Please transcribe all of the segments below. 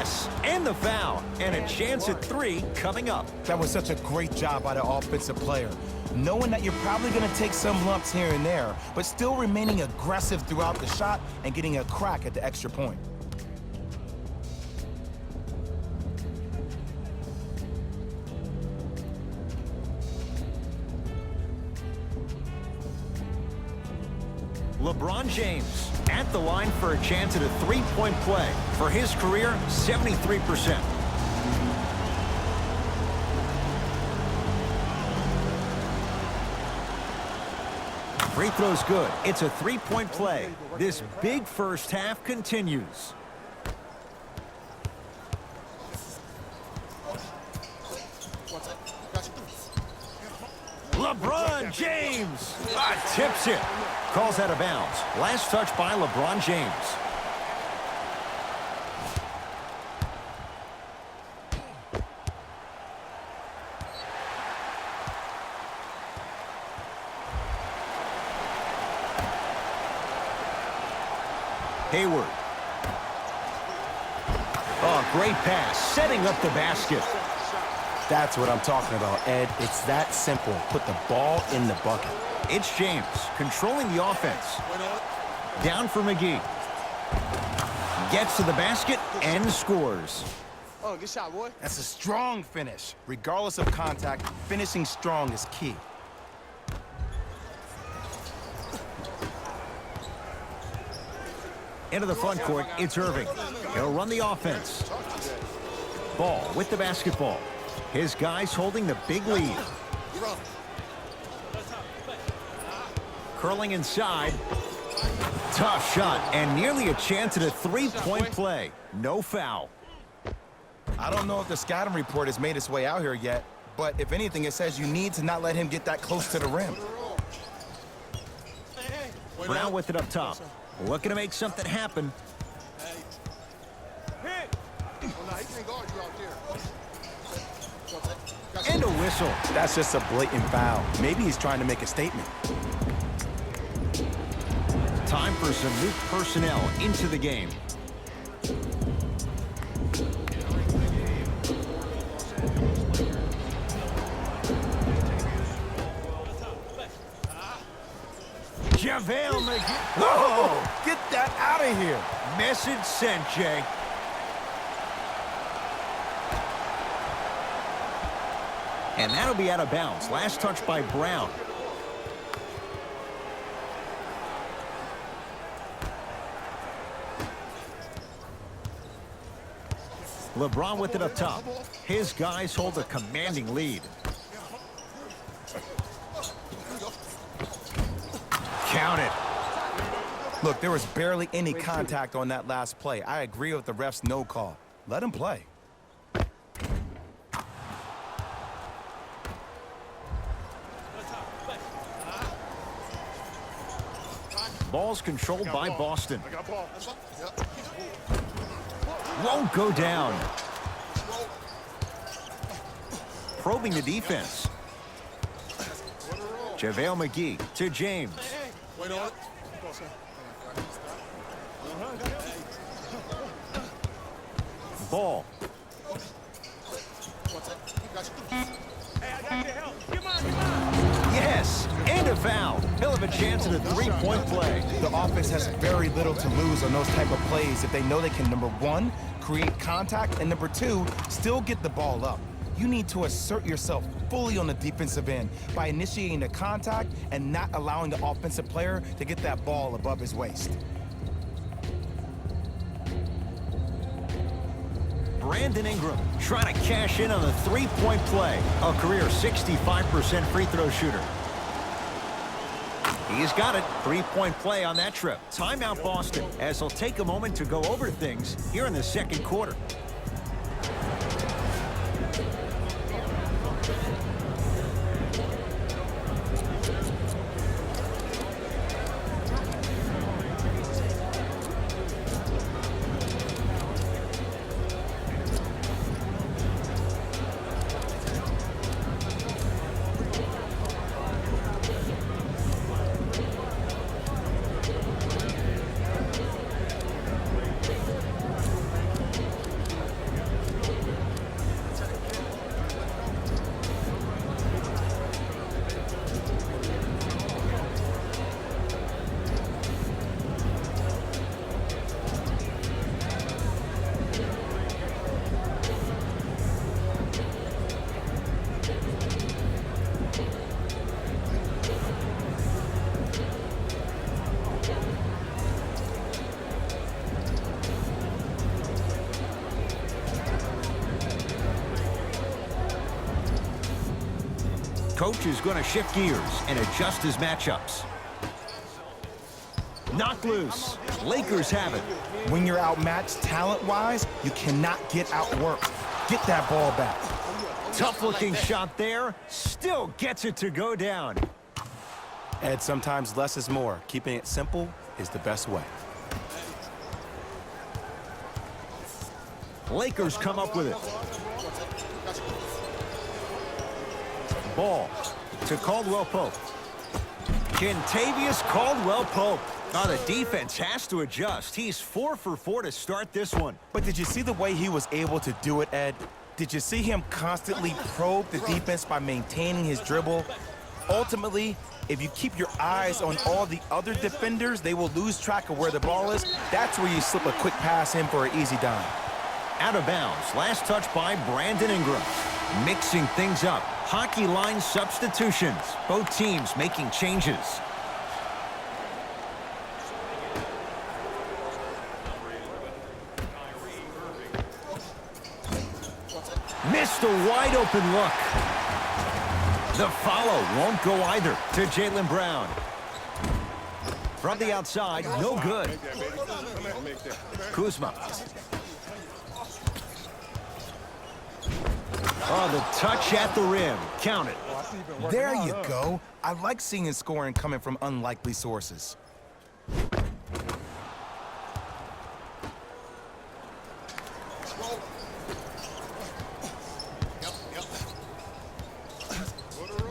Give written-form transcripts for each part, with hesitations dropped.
Yes, and the foul, and a chance at 3 coming up. That was such a great job by the offensive player. Knowing that you're probably going to take some lumps here and there, but still remaining aggressive throughout the shot and getting a crack at the extra point. LeBron James at the line for a chance at a 3-point play. For his career, 73%. Free throw's good. It's a 3-point play. This big first half continues. LeBron James tips it. Calls out of bounds. Last touch by LeBron James. Hayward. Oh, great pass. Setting up the basket. That's what I'm talking about, Ed. It's that simple. Put the ball in the bucket. It's James controlling the offense. Down for McGee. Gets to the basket and scores. Oh, good shot, boy. That's a strong finish. Regardless of contact, finishing strong is key. Into the front court, it's Irving. He'll run the offense. Ball with the basketball. His guys holding the big lead. Curling inside. Tough shot and nearly a chance at a 3-point play. No foul. I don't know if the scouting report has made its way out here yet, but if anything, it says you need to not let him get that close to the rim. Brown with it up top. Looking to make something happen. And a whistle. That's just a blatant foul. Maybe he's trying to make a statement. Time for some new personnel into the game. JaVale McGee. Whoa! Get that out of here. Message sent, Jay. And that'll be out of bounds. Last touch by Brown. LeBron with it up top. His guys hold a commanding lead. Count it. Look, there was barely any contact on that last play. I agree with the ref's no call. Let him play. Ball's controlled by Boston. Won't go down. Probing the defense. JaVale McGee to James. Ball. Yes, and a foul. He'll have a chance at a 3-point play. The offense has very little to lose on those type of plays if they know they can, number one, create contact, and number two, still get the ball up. You need to assert yourself fully on the defensive end by initiating the contact and not allowing the offensive player to get that ball above his waist. Brandon Ingram trying to cash in on the 3-point play. A career 65% free throw shooter. He's got it. 3-point play on that trip. Timeout Boston as he'll take a moment to go over things here in the second quarter. coach is going to shift gears and adjust his matchups. Knocked loose. Lakers have it. When you're outmatched talent-wise, you cannot get outworked. Get that ball back. Tough-looking shot there. Still gets it to go down. Ed, sometimes less is more. Keeping it simple is the best way. Lakers come up with it. Ball to Caldwell Pope. Kentavious Caldwell Pope. Now the defense has to adjust. He's 4 for 4 to start this one. But did you see the way he was able to do it, Ed? Did you see him constantly probe the defense by maintaining his dribble? Ultimately, if you keep your eyes on all the other defenders, they will lose track of where the ball is. That's where you slip a quick pass in for an easy dime. Out of bounds. Last touch by Brandon Ingram. Mixing things up. Hockey line substitutions. Both teams making changes. Missed a wide open look. The follow won't go either to Jaylen Brown. From the outside, no good. Kuzma. Oh, the touch at the rim. Count it. There you go. I like seeing his scoring coming from unlikely sources.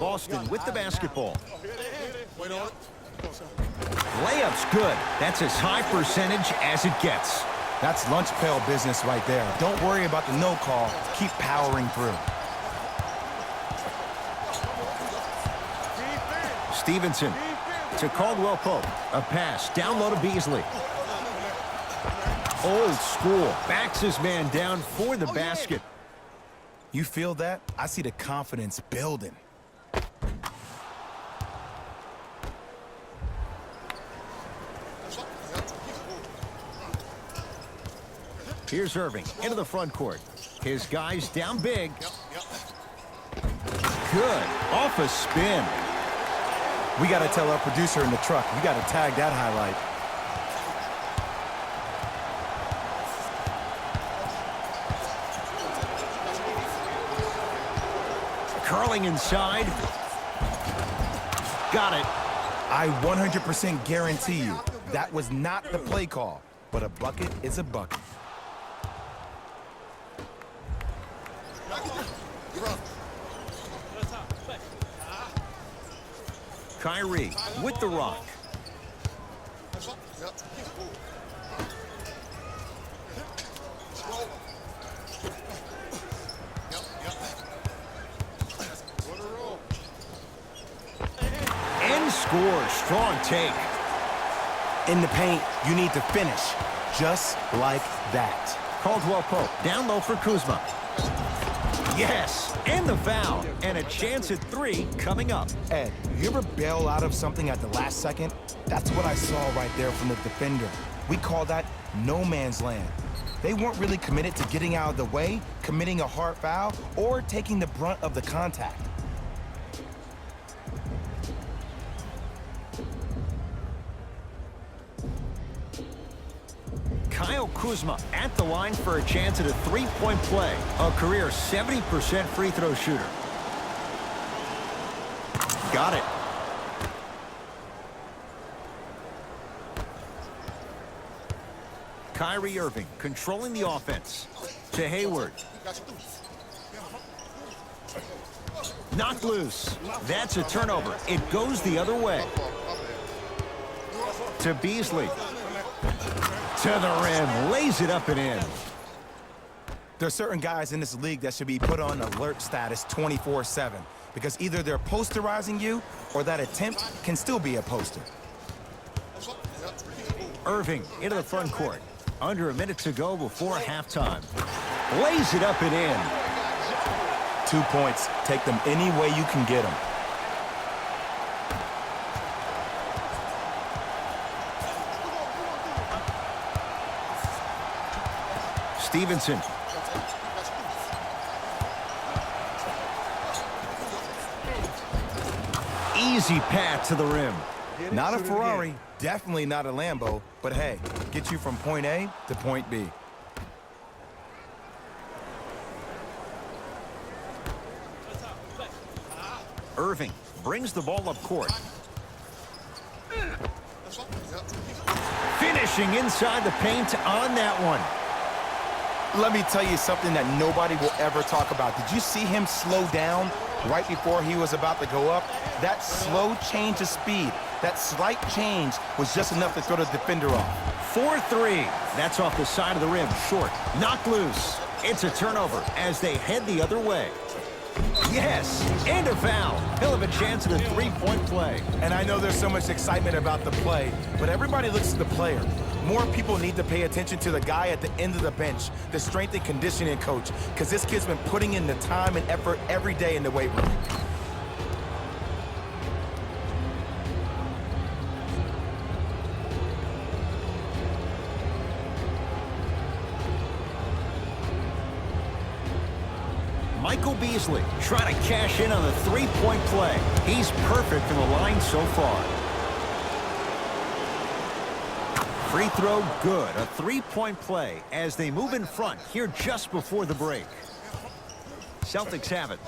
Boston with the basketball. Layup's good. That's as high percentage as it gets. That's lunch pail business right there. Don't worry about the no call. Keep powering through. Stevenson to Caldwell Pope. A pass down low to Beasley. Old school. Backs his man down for the basket. You feel that? I see the confidence building. Here's Irving into the front court. His guys down big. Good. Off a spin. We got to tell our producer in the truck. We got to tag that highlight. Curling inside. Got it. I 100% guarantee you that was not the play call, but a bucket is a bucket. Kyrie with the rock. And score. Strong take. In the paint, you need to finish just like that. Caldwell Pope down low for Kuzma. Yes, and the foul. And a chance at 3 coming up. Ed, you ever bail out of something at the last second? That's what I saw right there from the defender. We call that no man's land. They weren't really committed to getting out of the way, committing a hard foul, or taking the brunt of the contact. Kyle Kuzma at the line for a chance at a 3-point play. A career 70% free throw shooter. Got it. Kyrie Irving controlling the offense. To Hayward. Knocked loose. That's a turnover. It goes the other way. To Beasley. To the rim. Lays it up and in. There's certain guys in this league that should be put on alert status 24/7 because either they're posterizing you or that attempt can still be a poster. Irving into the front court. Under a minute to go before halftime. Lays it up and in. 2 points. Take them any way you can get them. Stevenson. easy path to the rim. Not a Ferrari, definitely not a Lambo, but hey, get you from point A to point B. Irving brings the ball up court. Finishing inside the paint on that one. Let me tell you something that nobody will ever talk about. Did you see him slow down right before he was about to go up? That slow change of speed, that slight change was just enough to throw the defender off. 4-3. That's off the side of the rim. Short. Knocked loose. It's a turnover as they head the other way. Yes, and a foul. He'll have a chance at a three-point play. And I know there's so much excitement about the play, but everybody looks at the player. More people need to pay attention to the guy at the end of the bench, the strength and conditioning coach, because this kid's been putting in the time and effort every day in the weight room. Michael Beasley trying to cash in on the three-point play. He's perfect from the line so far. Free throw good. A three-point play as they move in front here just before the break. Celtics have it.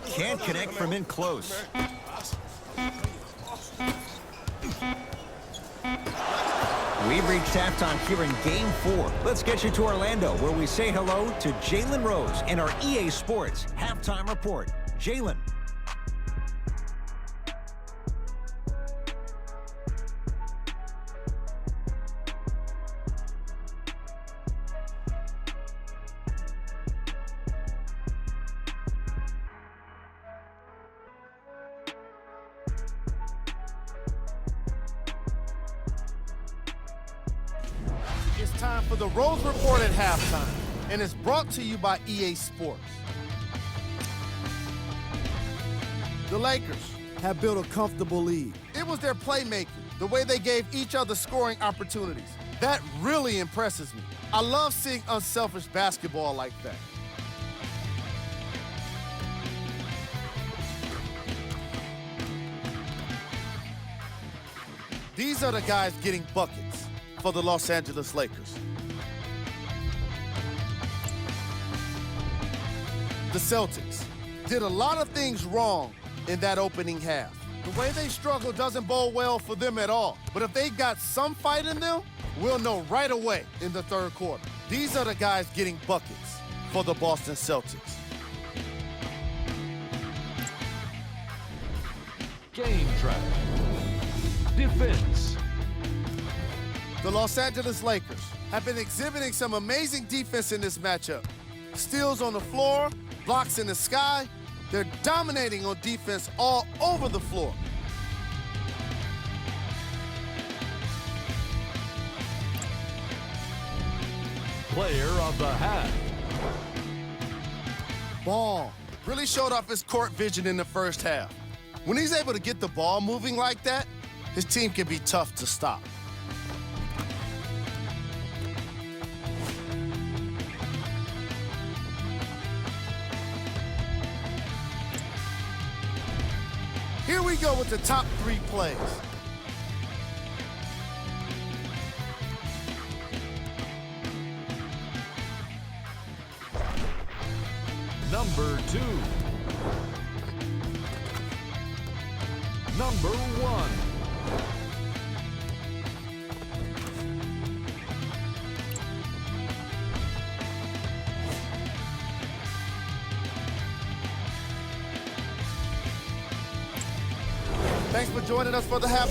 Can't connect from in close. We've reached halftime here in Game 4. Let's get you to Orlando, where we say hello to Jalen Rose in our EA Sports Halftime Report. Jalen. It's time for the Rose Report at halftime, and it's brought to you by EA Sports. The Lakers have built a comfortable lead. It was their playmaking, the way they gave each other scoring opportunities. That really impresses me. I love seeing unselfish basketball like that. These are the guys getting buckets for the Los Angeles Lakers. The Celtics did a lot of things wrong in that opening half. The way they struggle doesn't bode well for them at all. But if they've got some fight in them, we'll know right away in the third quarter. These are the guys getting buckets for the Boston Celtics. Game track. Defense. The Los Angeles Lakers have been exhibiting some amazing defense in this matchup. Steals on the floor, blocks in the sky. They're dominating on defense all over the floor. Player of the half. Ball really showed off his court vision in the first half. When he's able to get the ball moving like that, his team can be tough to stop. Here we go with the top 3 plays. Number 2. Number 1. Thanks for joining us for the half.